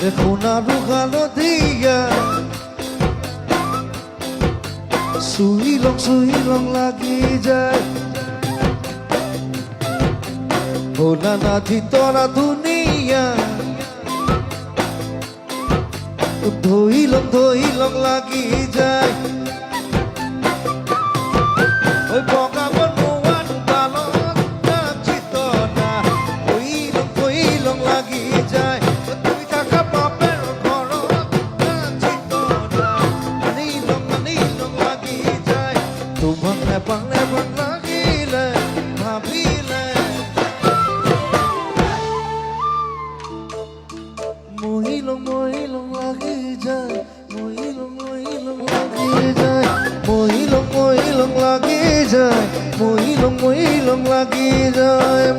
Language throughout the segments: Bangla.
দেখুন আরো গালো দিয়া সুইলং লাগি যায় ভোলা না তরা দুনিয়া ধইলং লাগি যায় ওই বগা বনুয়ান গালত না চিতনা ধইলং লাগি যায় তুই থাকা বাপের ঘরত না চিতনা আনিলং লাগি যায় তোমার নেপাং লাগিলে ভাবিলে মহিলং লাগি যায় মহিলং লাগি যায় মহিলং লাগি যায় মহিলং লাগি যায়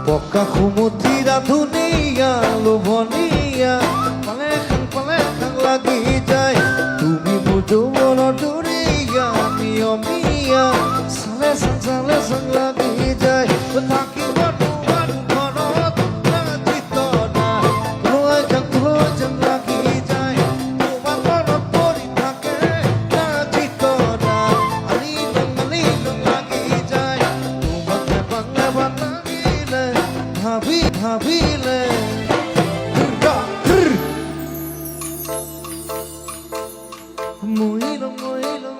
Pokka kumutira dunia luboniya Palekang lagi jay Tumi mujo wono duriya Mio mia Salesang lagi jay Betaki wadu korot Na jitona Tulojang lagi jay Tuman korot pori take Na jitona Alilong lagi jay Tuman lebang lagi ভাবিলে মহিলং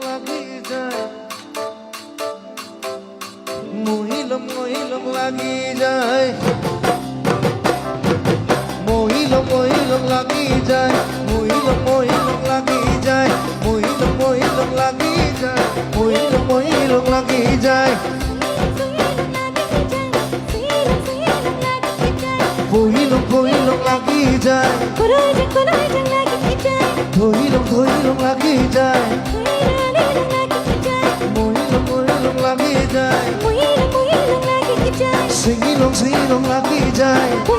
লাগি যায় মহিলং লাগি যায় মহিলং লাগি যায় মহিলং লাগি যায় মহিলং লাগি যায় মহিলং লাগি যায় Pohilong lagi jay Pohilong lagi jay Mohilong lagi jay Singilong lagi jay